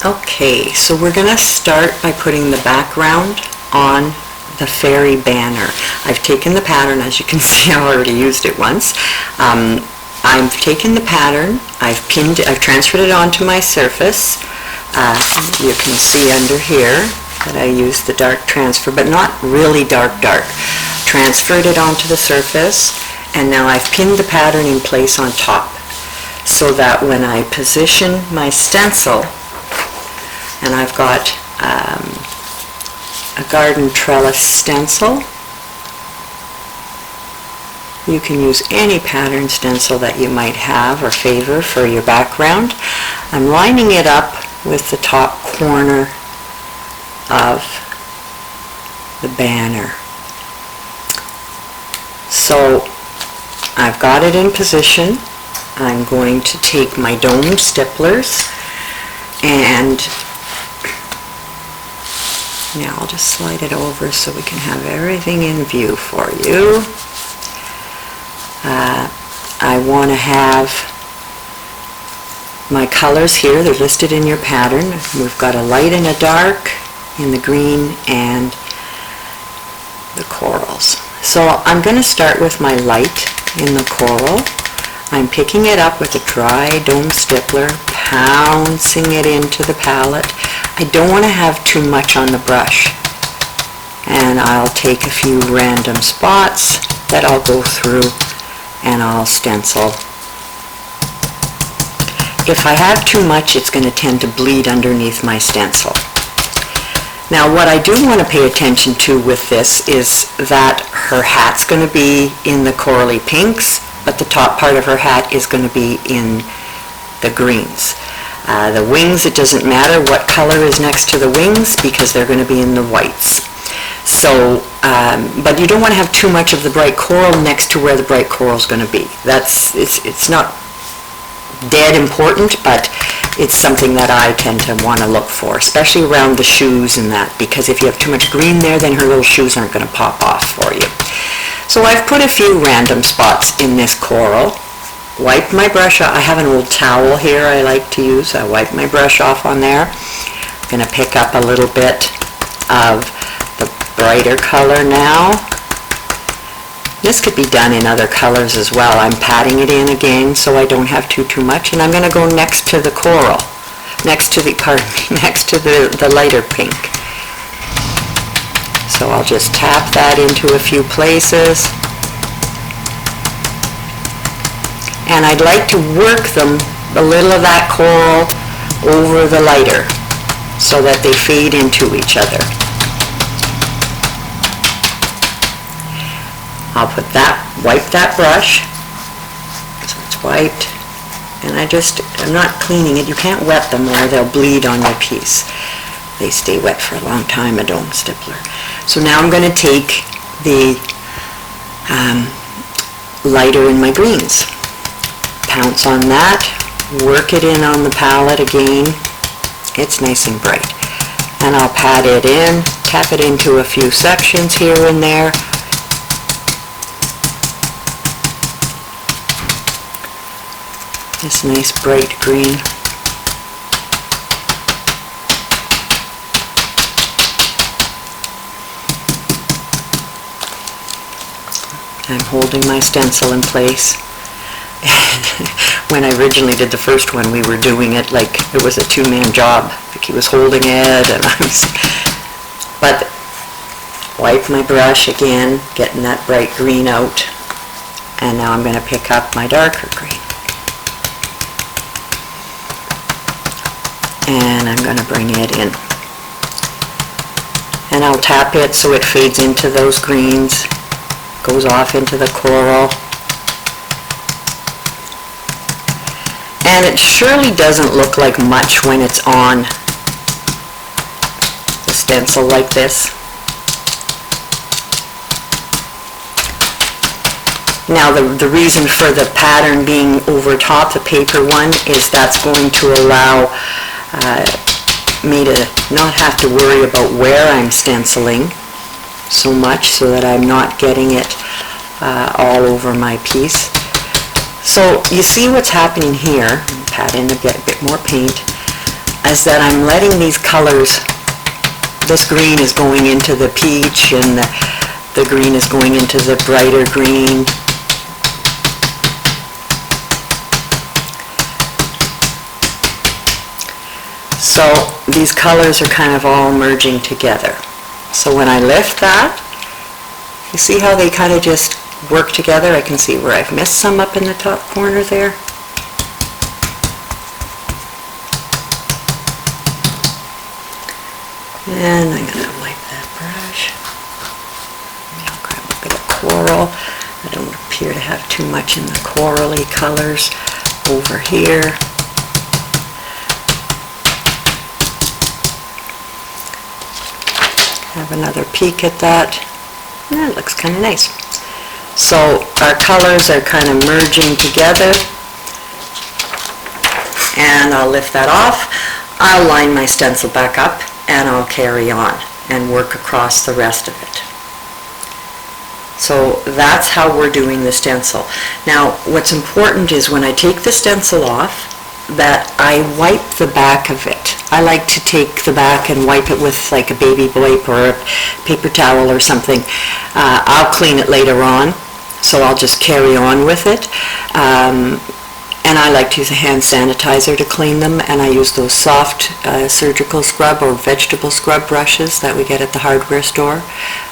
Okay, so we're going to start by putting the background on the fairy banner. I've taken the pattern, as you can see, I already used it once. I've taken the pattern, I've transferred it onto my surface. You can see under here that I used the dark transfer, but not really dark. Transferred it onto the surface, and now I've pinned the pattern in place on top, so that when I position my stencil, and I've got a garden trellis stencil. You can use any pattern stencil that you might have or favor for your background. I'm lining it up with the top corner of the banner. So I've got it in position. I'm going to take my domed stipplers, and now I'll just slide it over so we can have everything in view for you. I want to have my colors here. They're listed in your pattern. We've got a light and a dark in the green and the corals. So I'm going to start with my light in the coral. I'm picking it up with a dry dome stippler, pouncing it into the palette. I don't want to have too much on the brush, and I'll take a few random spots that I'll go through and I'll stencil. If I have too much, it's going to tend to bleed underneath my stencil. Now what I do want to pay attention to with this is that her hat's going to be in the corally pinks, but the top part of her hat is going to be in the greens. The wings, it doesn't matter what color is next to the wings because they're going to be in the whites. So, but you don't want to have too much of the bright coral next to where the bright coral is going to be. It's not dead important, but it's something that I tend to want to look for, especially around the shoes and that, because if you have too much green there, then her little shoes aren't going to pop off for you. So I've put a few random spots in this coral. Wipe my brush off. I have an old towel here I like to use. I wipe my brush off on there. I'm going to pick up a little bit of the brighter color now. This could be done in other colors as well. I'm patting it in again so I don't have too much, and I'm going to go next to the coral, next to the lighter pink. So I'll just tap that into a few places. And I'd like to work a little of that coral over the lighter so that they fade into each other. I'll wipe that brush, so it's wiped, and I'm not cleaning it. You can't wet them or they'll bleed on your piece. They stay wet for a long time, a dome stippler. So now I'm going to take the lighter in my greens. Pounce on that, work it in on the palette again. It's nice and bright. And I'll pat it in, tap it into a few sections here and there. This nice bright green. I'm holding my stencil in place. When I originally did the first one, we were doing it like it was a two-man job. Like he was holding it, and but wipe my brush again, getting that bright green out, and now I'm going to pick up my darker green. And I'm going to bring it in. And I'll tap it so it fades into those greens, goes off into the coral. And it surely doesn't look like much when it's on the stencil like this. Now the reason for the pattern being over top the paper one is that's going to allow me to not have to worry about where I'm stenciling so much, so that I'm not getting it all over my piece. So you see what's happening here. Pat in a bit more paint. is that I'm letting these colors, this green is going into the peach and the green is going into the brighter green. So these colors are kind of all merging together. So when I lift that, you see how they kind of just work together? I can see where I've missed some up in the top corner there. And I'm going to wipe that brush. I'll grab a bit of coral. I don't appear to have too much in the corally colors over here. Have another peek at that. That looks kind of nice. So our colors are kind of merging together. And I'll lift that off. I'll line my stencil back up and I'll carry on and work across the rest of it. So that's how we're doing the stencil. Now what's important is when I take the stencil off, that I wipe the back of it. I like to take the back and wipe it with like a baby wipe or a paper towel or something. I'll clean it later on, so I'll just carry on with it. And I like to use a hand sanitizer to clean them, and I use those soft surgical scrub or vegetable scrub brushes that we get at the hardware store.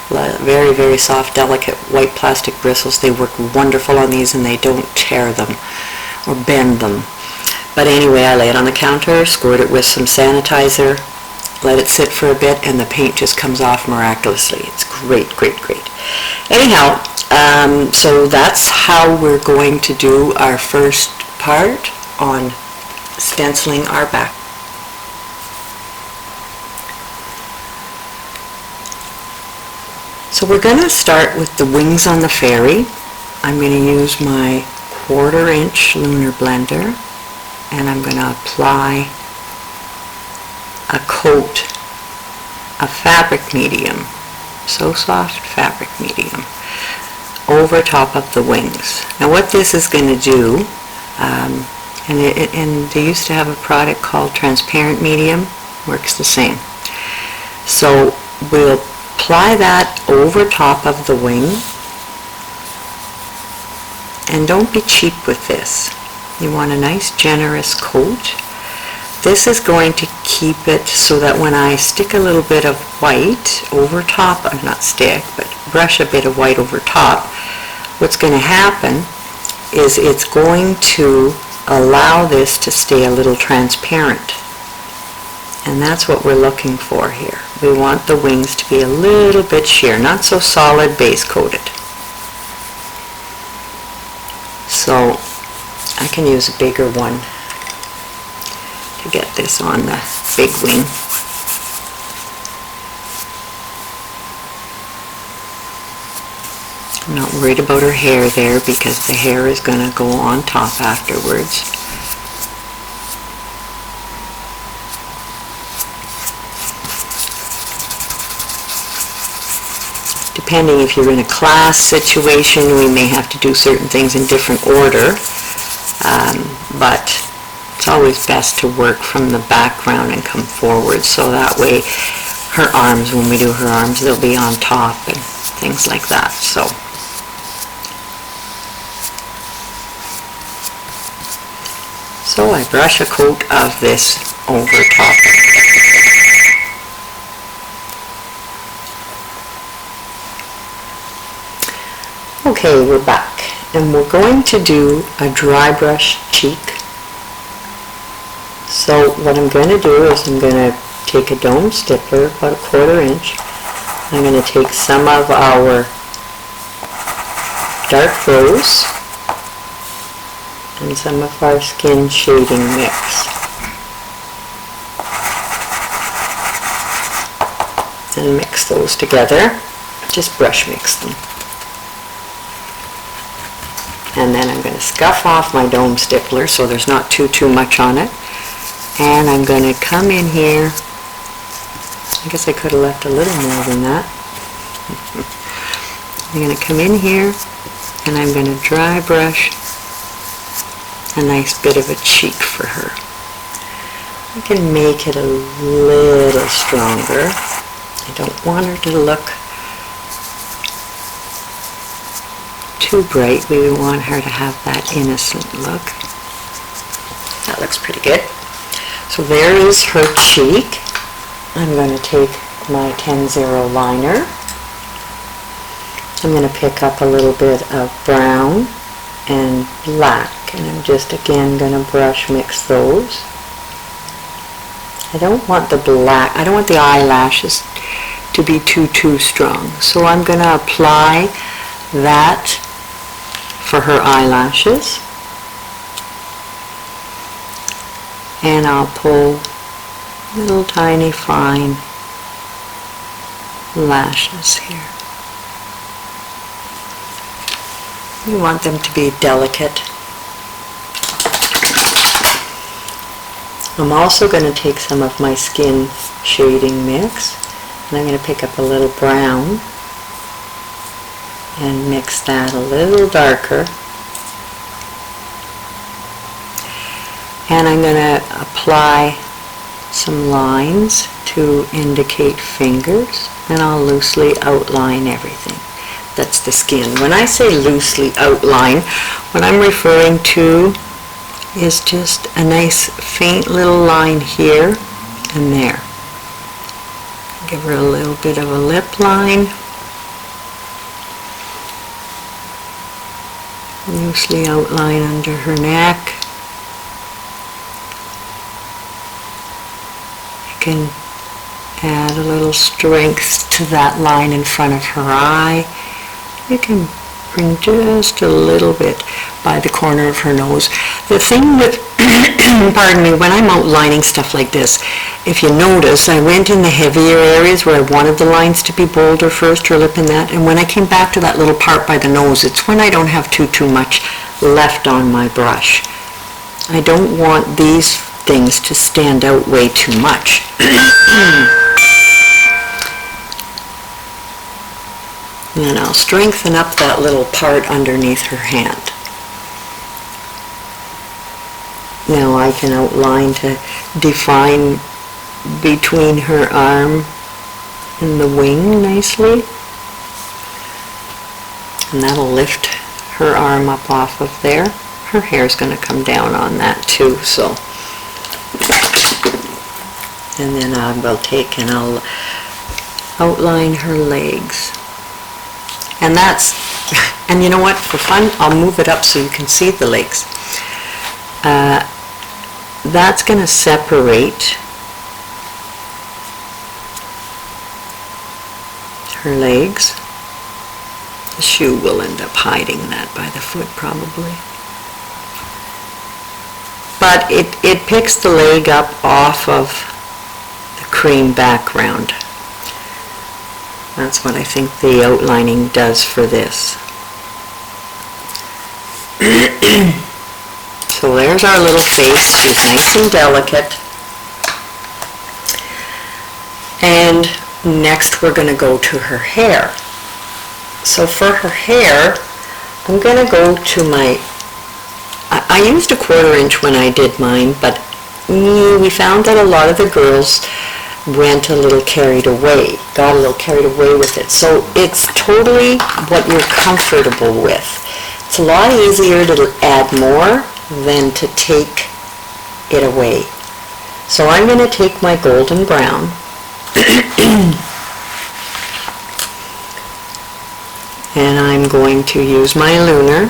Very, very soft, delicate white plastic bristles. They work wonderful on these and they don't tear them or bend them. But anyway, I lay it on the counter, squirt it with some sanitizer, let it sit for a bit, and the paint just comes off miraculously. It's great, great, great. Anyhow, so that's how we're going to do our first part on stenciling our back. So we're going to start with the wings on the fairy. I'm going to use my 1/4 inch lunar blender, and I'm going to apply a coat of fabric medium, so soft fabric medium, over top of the wings. Now what this is going to do, and they used to have a product called transparent medium, works the same. So we'll apply that over top of the wing, and don't be cheap with this. You want a nice generous coat. This is going to keep it so that when I stick a little bit of white over top, or not stick, but brush a bit of white over top, what's going to happen is it's going to allow this to stay a little transparent. And that's what we're looking for here. We want the wings to be a little bit sheer, not so solid base coated. So I can use a bigger one to get this on the big wing. I'm not worried about her hair there because the hair is going to go on top afterwards. Depending if you're in a class situation, we may have to do certain things in different order, but it's always best to work from the background and come forward, so that way her arms, when we do her arms, they'll be on top and things like that. So I brush a coat of this over top. Okay, we're back, and we're going to do a dry brush cheek. So what I'm going to do is I'm going to take a dome stippler, about 1/4 inch. I'm going to take some of our dark rose and some of our skin shading mix, and mix those together. Just brush mix them. And then I'm going to scuff off my dome stippler so there's not too much on it. And I'm going to come in here. I guess I could have left a little more than that. I'm going to come in here and I'm going to dry brush a nice bit of a cheek for her. I can make it a little stronger. I don't want her to look too bright. We want her to have that innocent look. That looks pretty good. So there is her cheek. I'm going to take my 10-0 liner. I'm going to pick up a little bit of brown and black, and I'm just again going to brush mix those. I don't want the black, I don't want the eyelashes to be too strong. So I'm going to apply that for her eyelashes. And I'll pull little tiny fine lashes here. You want them to be delicate. I'm also going to take some of my skin shading mix, and I'm going to pick up a little brown and mix that a little darker. And I'm going to apply some lines to indicate fingers, and I'll loosely outline everything. That's the skin. When I say loosely outline, what I'm referring to is just a nice faint little line here and there. Give her a little bit of a lip line. Loosely outline under her neck. I can add a little strength to that line in front of her eye. You can bring just a little bit by the corner of her nose. The thing with, pardon me, when I'm outlining stuff like this, if you notice, I went in the heavier areas where I wanted the lines to be bolder first, her lip and that, and when I came back to that little part by the nose, it's when I don't have too much left on my brush. I don't want these things to stand out way too much. And I'll strengthen up that little part underneath her hand. Now I can outline to define between her arm and the wing nicely. And that'll lift her arm up off of there. Her hair's going to come down on that too, so. And then I will take and I'll outline her legs. And that's, and you know what, for fun, I'll move it up so you can see the legs. That's going to separate her legs. The shoe will end up hiding that by the foot probably. But it picks the leg up off of the cream background. That's what I think the outlining does for this. So there's our little face. She's nice and delicate. And next we're going to go to her hair. So for her hair, I'm going to go to my, I used a 1/4 inch when I did mine, but we found that a lot of the girls went a little carried away, got a little carried away with it. So it's totally what you're comfortable with. It's a lot easier to add more than to take it away. So I'm going to take my golden brown and I'm going to use my lunar,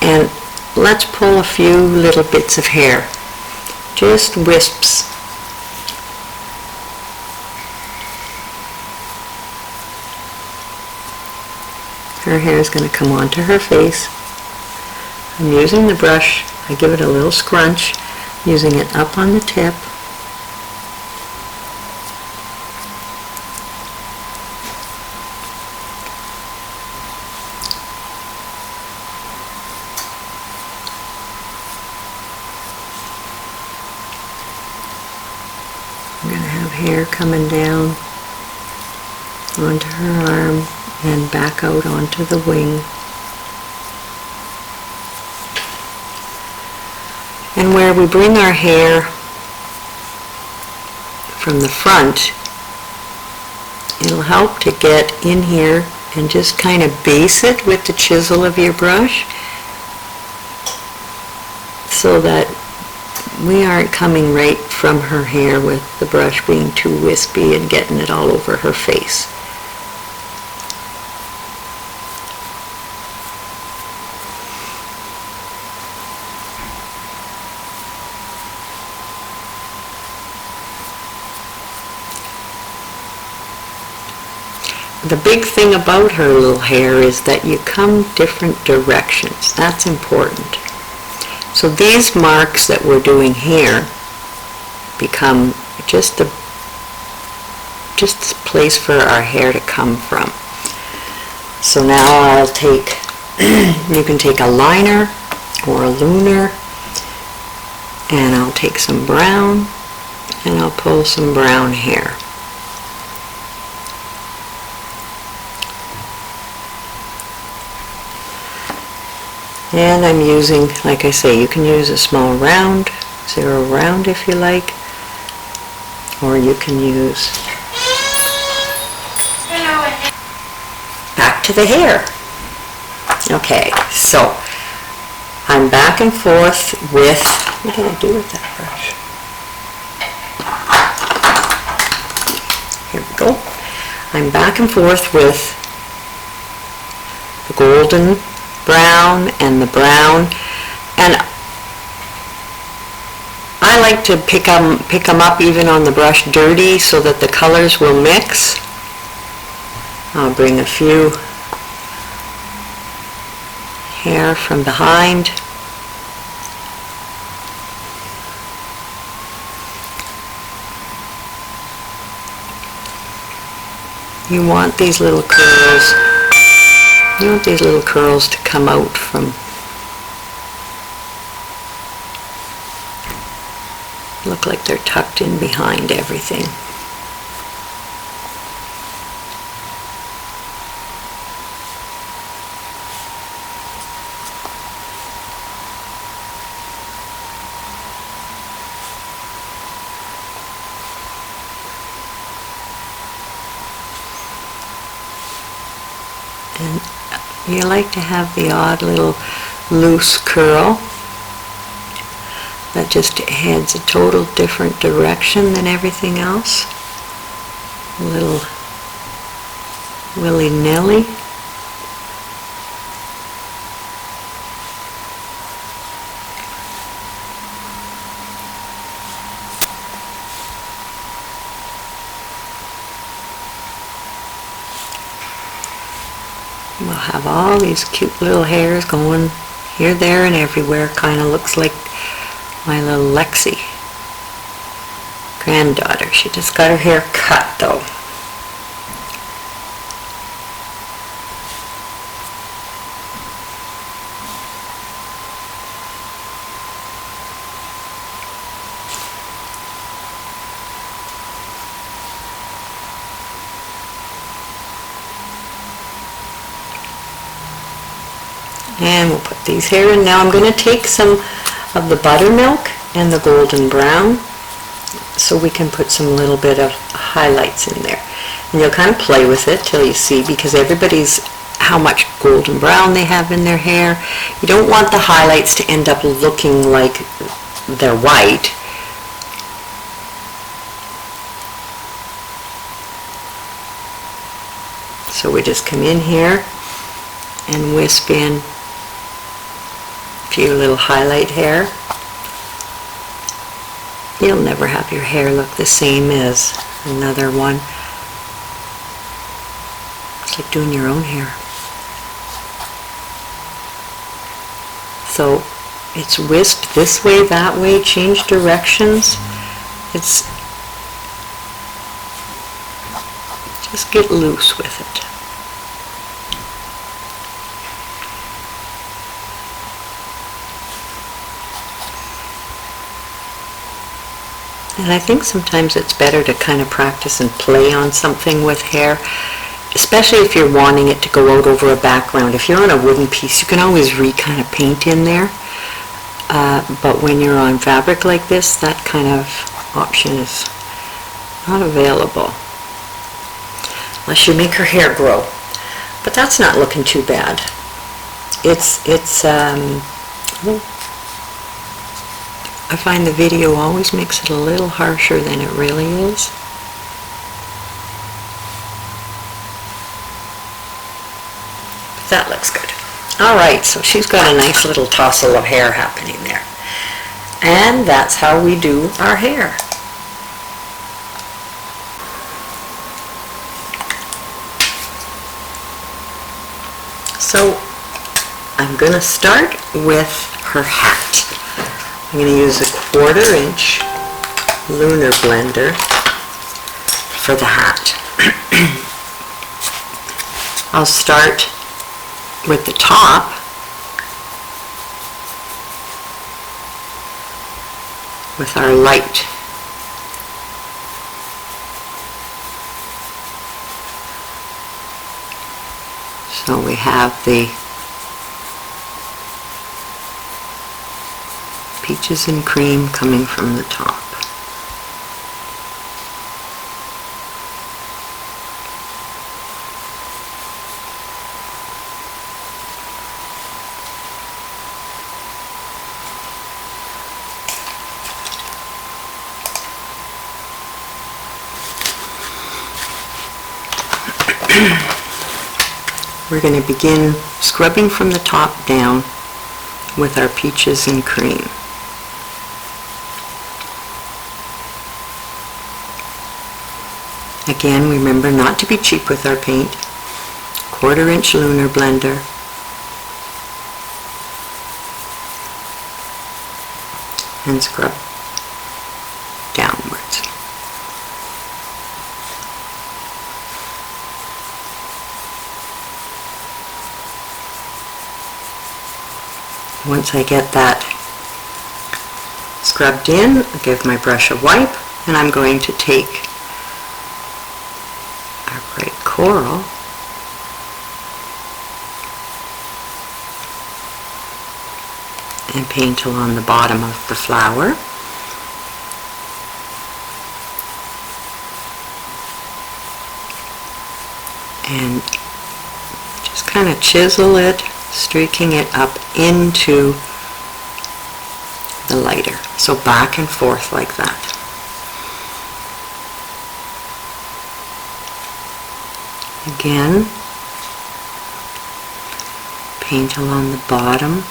and let's pull a few little bits of hair, just wisps. Her hair is going to come onto her face. I'm using the brush, I give it a little scrunch, using it up on the tip. I'm going to have hair coming down onto her arm and back out onto the wing. And where we bring our hair from the front, it'll help to get in here and just kind of base it with the chisel of your brush so that we aren't coming right from her hair with the brush being too wispy and getting it all over her face. The big thing about her little hair is that you come different directions. That's important. So these marks that we're doing here become just a place for our hair to come from. So now I'll take, you can take a liner or a lunar, and I'll take some brown and I'll pull some brown hair. And I'm using, like I say, you can use a small round, 0 round if you like, or you can use back to the hair. Okay, so I'm back and forth with, what did I do with that brush? Here we go. I'm back and forth with the golden brown and the brown, and I like to pick them up even on the brush dirty so that the colors will mix. I'll bring a few hair from behind. You want these little curls. You want these little curls to come out from, look like they're tucked in behind everything. And you like to have the odd little loose curl that just heads a total different direction than everything else. A little willy-nilly. We'll have all these cute little hairs going here, there, and everywhere. Kind of looks like my little Lexi granddaughter. She just got her hair cut though. And we'll put these here, and now I'm going to take some of the buttermilk and the golden brown so we can put some little bit of highlights in there. And you'll kind of play with it till you see, because everybody's how much golden brown they have in their hair. You don't want the highlights to end up looking like they're white. So we just come in here and wisp in a few little highlight hair. You'll never have your hair look the same as another one. It's like doing your own hair. So it's wisp this way, that way, change directions. It's just get loose with it. And I think sometimes it's better to kind of practice and play on something with hair, especially if you're wanting it to go out over a background. If you're on a wooden piece, you can always kind of paint in there. but when you're on fabric like this, that kind of option is not available. Unless you make her hair grow. But that's not looking too bad. I find the video always makes it a little harsher than it really is. But that looks good. Alright, so she's got a nice little tousle of hair happening there. And that's how we do our hair. So I'm going to start with her hat. I'm going to use a 1/4 inch lunar blender for the hat. I'll start with the top with our light. So we have the peaches and cream coming from the top. We're going to begin scrubbing from the top down with our peaches and cream. Again, remember not to be cheap with our paint. 1/4 inch lunar blender. And scrub downwards. Once I get that scrubbed in, I'll give my brush a wipe, and I'm going to take our bright coral and paint along the bottom of the flower. And just kind of chisel it, streaking it up into the lighter. So back and forth like that. Again, paint along the bottom.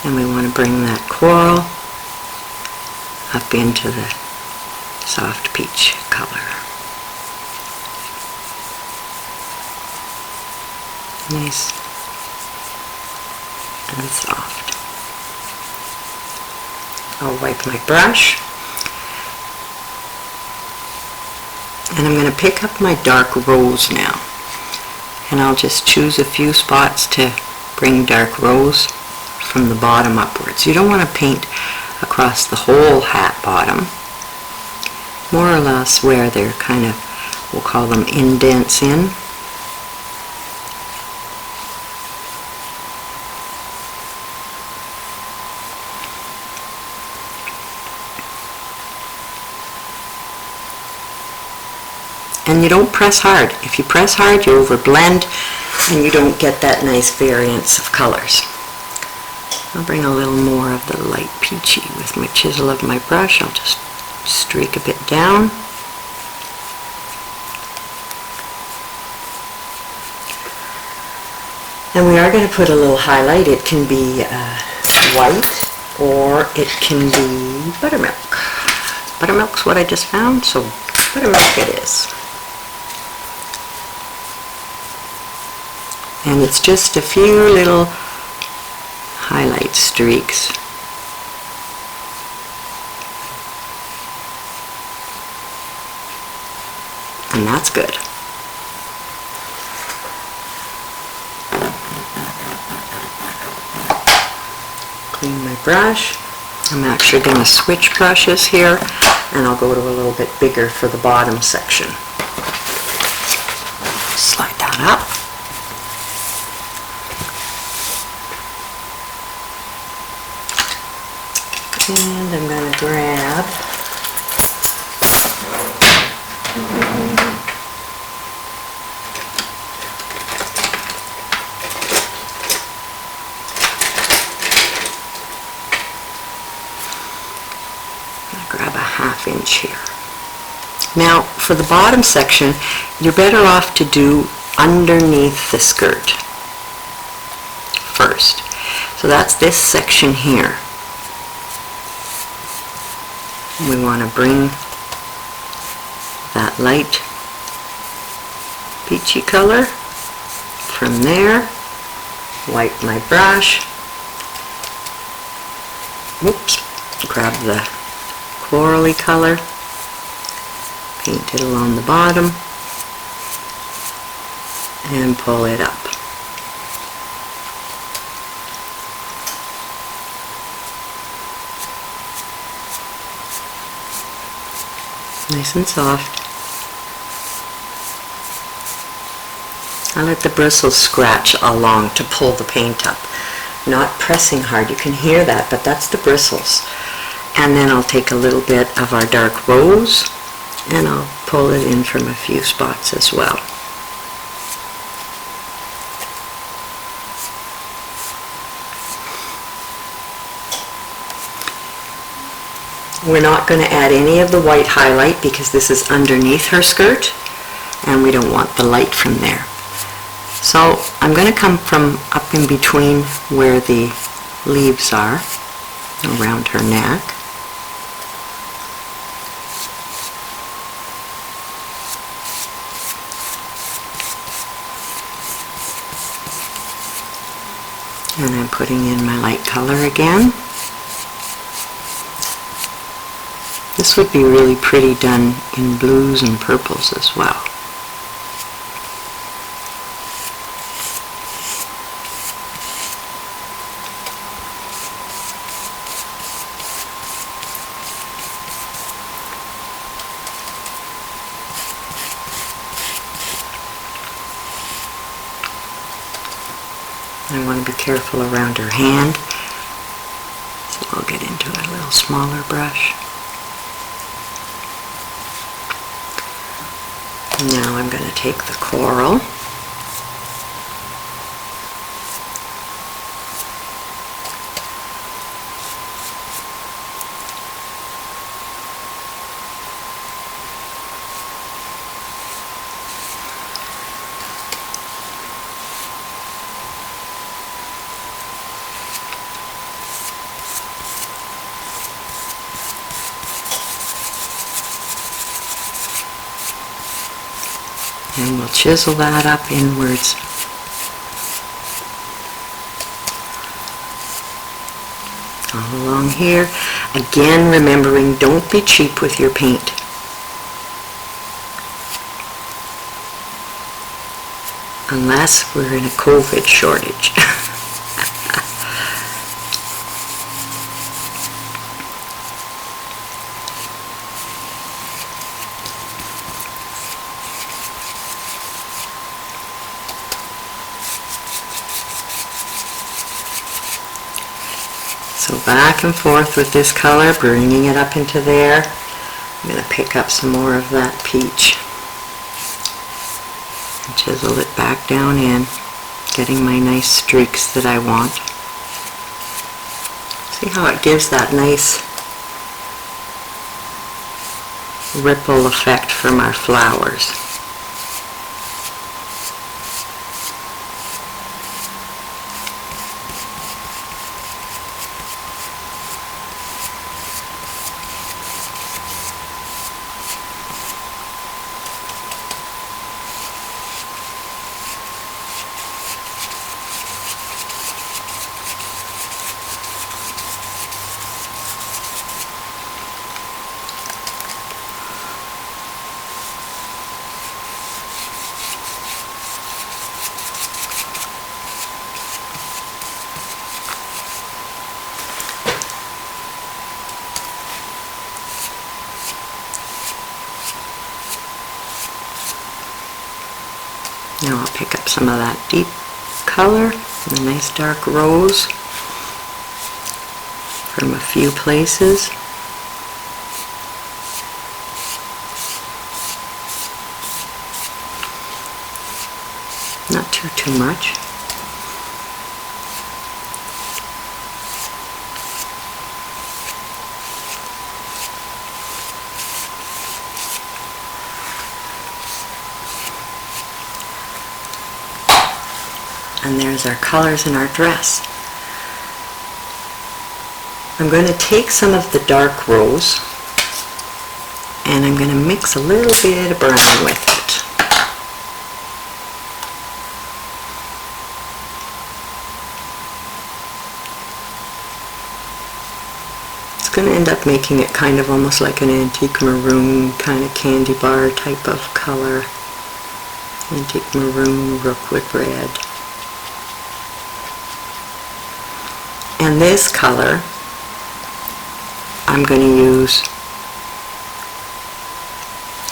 And we want to bring that coral up into the soft peach color. Nice and soft. I'll wipe my brush. And I'm going to pick up my dark rose now. And I'll just choose a few spots to bring dark rose from the bottom upwards. You don't want to paint across the whole hat bottom. More or less where they're kind of, we'll call them indents in. And you don't press hard. If you press hard, you overblend and you don't get that nice variance of colors. I'll bring a little more of the light peachy with my chisel of my brush. I'll just streak a bit down. And we are going to put a little highlight. It can be white or it can be buttermilk. Buttermilk's what I just found, so buttermilk it is. And it's just a few little highlight streaks. And that's good. clean my brush. I'm actually going to switch brushes here, and I'll go to a little bit bigger for the bottom section. Slide that up. And I'm going to grab a 1/2 inch here. Now for the bottom section, you're better off to do underneath the skirt first. So that's this section here. We want to bring that light peachy color from there, wipe my brush, whoops, grab the corally color, paint it along the bottom, and pull it up. Nice and soft. I let the bristles scratch along to pull the paint up. Not pressing hard, you can hear that, but that's the bristles. And then I'll take a little bit of our dark rose and I'll pull it in from a few spots as well. We're not going to add any of the white highlight because this is underneath her skirt and we don't want the light from there. So I'm going to come from up in between where the leaves are, around her neck. And I'm putting in my light color again. This would be really pretty done in blues and purples as well. I want to be careful around her hand, so I'll get into a little smaller brush. Now I'm going to take the coral and we'll chisel that up inwards. All along here. Again, remembering, don't be cheap with your paint. Unless we're in a COVID shortage. So back and forth with this color, bringing it up into there. I'm going to pick up some more of that peach and chisel it back down in, getting my nice streaks that I want. See how it gives that nice ripple effect from our flowers. up some of that deep color, and a nice dark rose from a few places. Not too much. And there's our colors in our dress. I'm going to take some of the dark rose and I'm going to mix a little bit of brown with it. It's going to end up making it kind of almost like an antique maroon kind of candy bar type of color. Antique maroon, rookwood red. And this color I'm going to use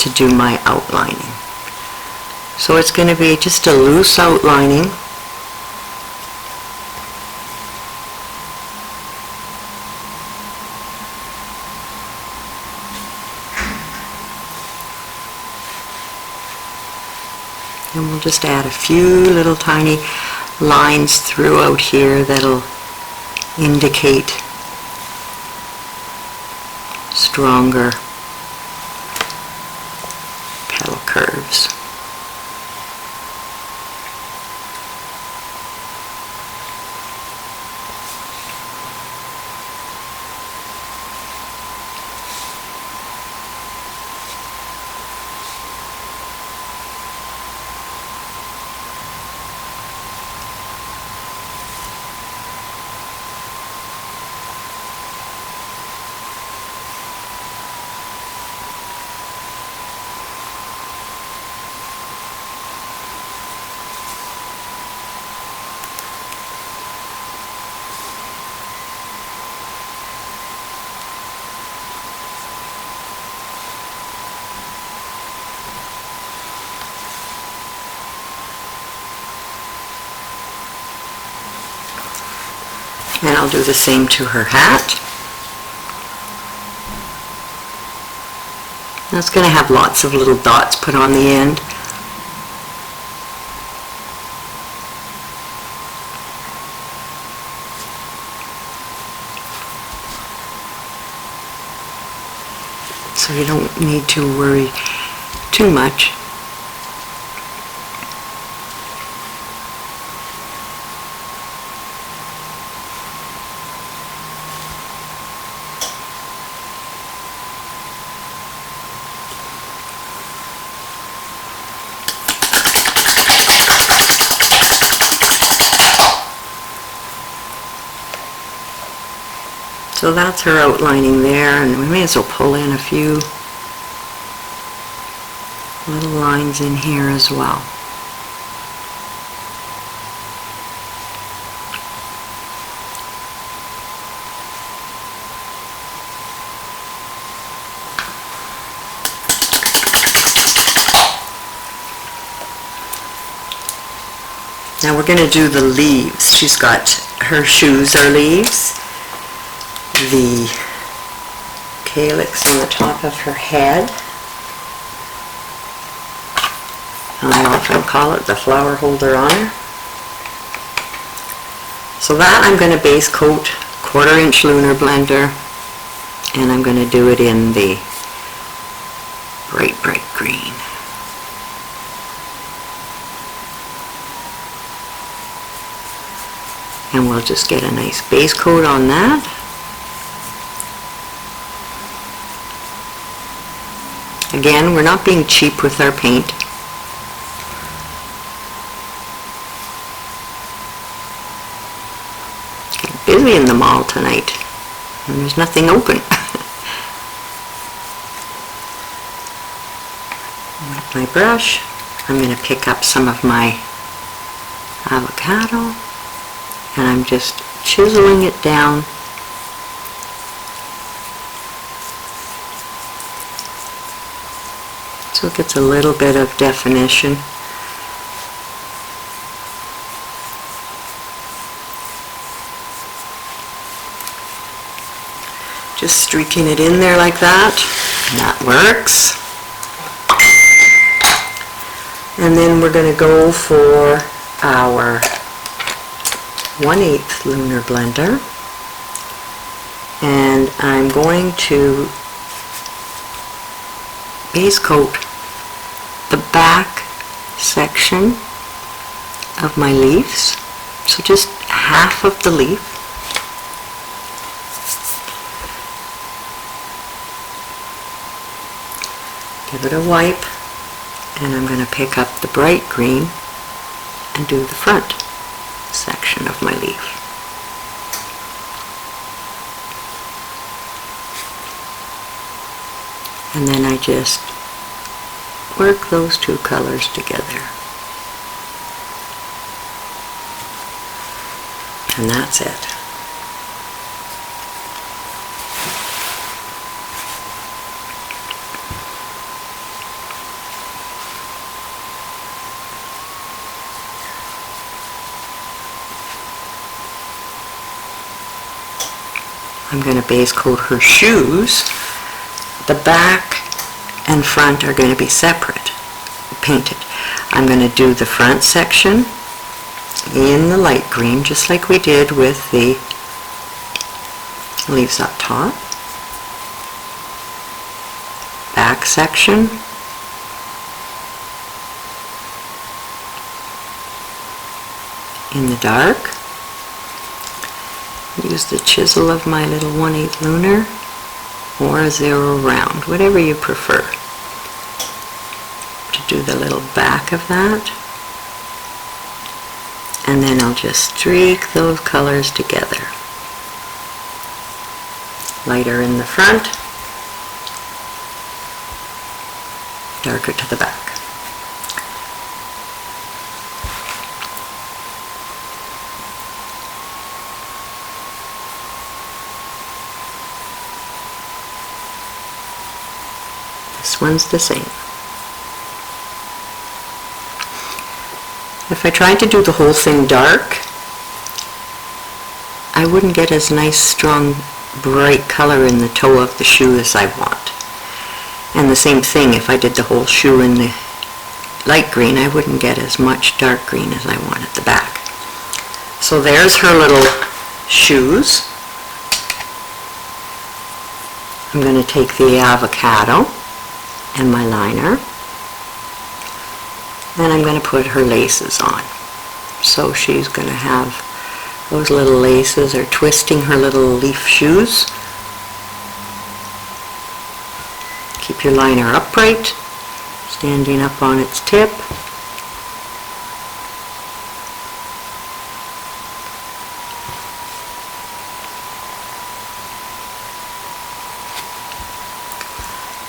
to do my outlining. So it's going to be just a loose outlining. And we'll just add a few little tiny lines throughout here that'll indicate stronger petal curves. And I'll do the same to her hat. That's going to have lots of little dots put on the end. So you don't need to worry too much. So that's her outlining there, and we may as well pull in a few little lines in here as well. Now we're going to do the leaves. She's got, her shoes are leaves. The calyx on the top of her head. I often call it the flower holder on her. So that I'm going to base coat 1/4 inch lunar blender, and I'm going to do it in the bright green. And we'll just get a nice base coat on that. Again, we're not being cheap with our paint. Get busy in the mall tonight, and there's nothing open. With my brush, I'm going to pick up some of my avocado, and I'm just chiseling it down . So it gets a little bit of definition. Just streaking it in there like that, and that works. And then we're going to go for our 1/8 lunar blender, and I'm going to base coat the back section of my leaves, so just half of the leaf. Give it a wipe, and I'm going to pick up the bright green and do the front section of my leaf. And then I just work those two colors together. And that's it. I'm going to base coat her shoes. The back and front are going to be separate, painted. I'm going to do the front section in the light green, just like we did with the leaves up top. Back section in the dark. Use the chisel of my little 1/8 lunar or a 0 round, whatever you prefer, to do the little back of that. And then I'll just streak those colors together. Lighter in the front, darker to the back. This one's the same. If I tried to do the whole thing dark, I wouldn't get as nice, strong, bright color in the toe of the shoe as I want. And the same thing, if I did the whole shoe in the light green, I wouldn't get as much dark green as I want at the back. So there's her little shoes. I'm going to take the avocado and my liner, and I'm going to put her laces on. So she's going to have those little laces are twisting her little leaf shoes. Keep your liner upright, standing up on its tip.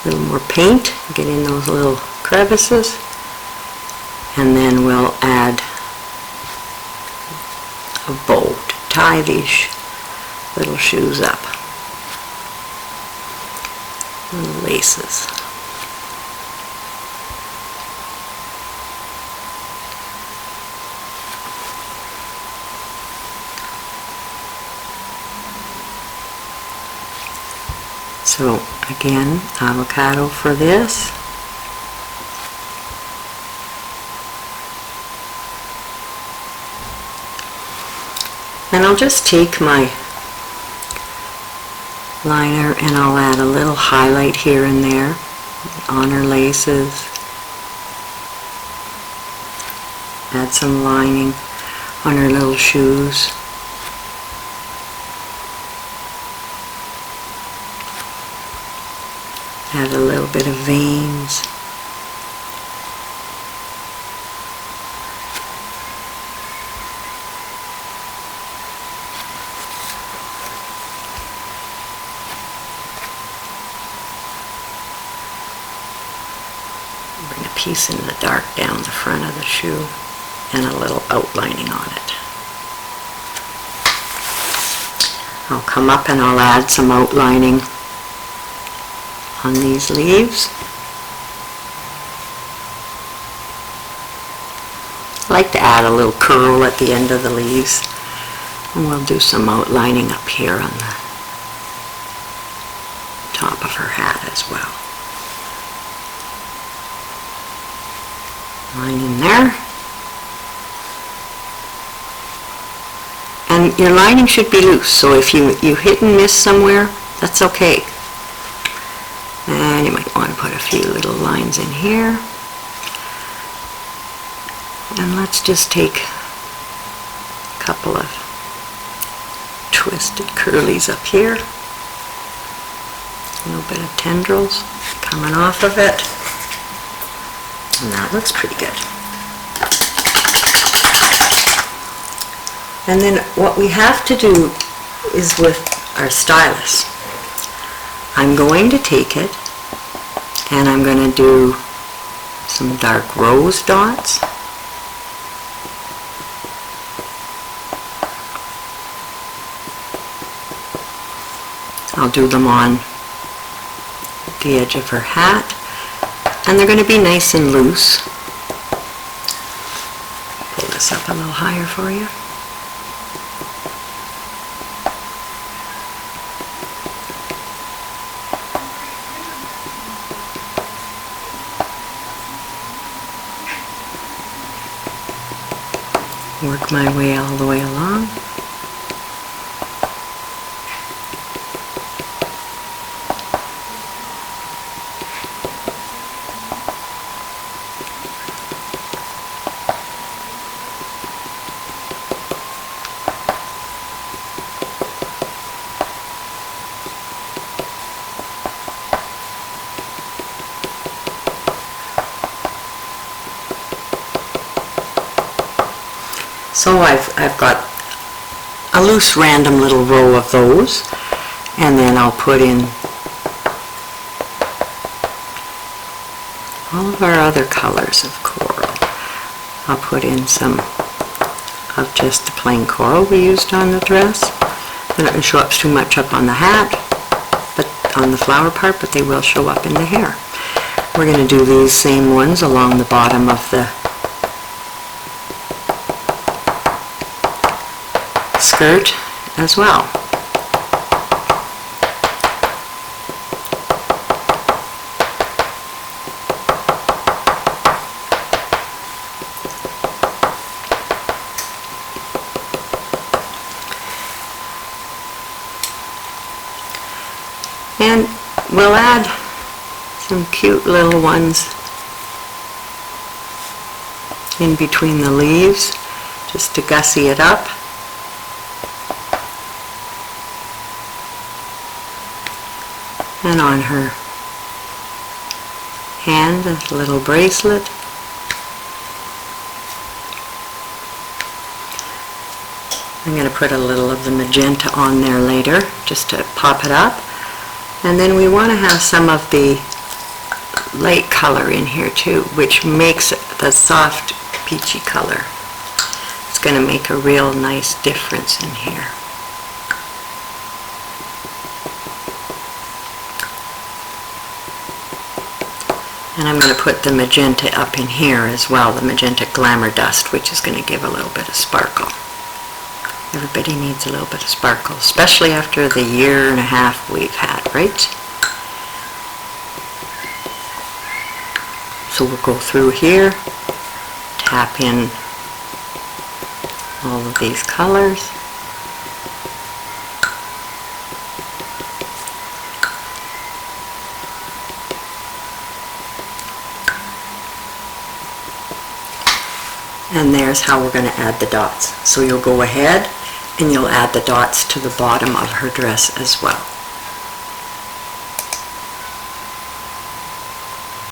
A little more paint, get in those little crevices, and then we'll add a bow to tie these little shoes up. Little laces. So again, avocado for this. And I'll just take my liner and I'll add a little highlight here and there on her laces. Add some lining on her little shoes. Add a little bit of veins. Bring a piece in the dark down the front of the shoe and a little outlining on it. I'll come up and I'll add some outlining on these leaves. I like to add a little curl at the end of the leaves, and we'll do some outlining up here on top of her hat as well. Line in there. And your lining should be loose, so if you hit and miss somewhere, that's okay. And you might want to put a few little lines in here. And let's just take a couple of twisted curlies up here. A little bit of tendrils coming off of it. And that looks pretty good. And then what we have to do is with our stylus. I'm going to take it and I'm going to do some dark rose dots. I'll do them on the edge of her hat, and they're going to be nice and loose. Pull this up a little higher for you. Work my way all the way along. So I've got a loose random little row of those, and then I'll put in all of our other colors of coral. I'll put in some of just the plain coral we used on the dress. They're not going to show up too much up on the hat, but on the flower part, but they will show up in the hair. We're going to do these same ones along the bottom of the skirt as well. And we'll add some cute little ones in between the leaves just to gussy it up. And on her hand, a little bracelet. I'm going to put a little of the magenta on there later, just to pop it up. And then we want to have some of the light color in here too, which makes the soft peachy color. It's going to make a real nice difference in here. And I'm going to put the magenta up in here as well, the magenta glamour dust, which is going to give a little bit of sparkle. Everybody needs a little bit of sparkle, especially after the year and a half we've had, right? So we'll go through here, tap in all of these colors. And there's how we're going to add the dots. So you'll go ahead and you'll add the dots to the bottom of her dress as well.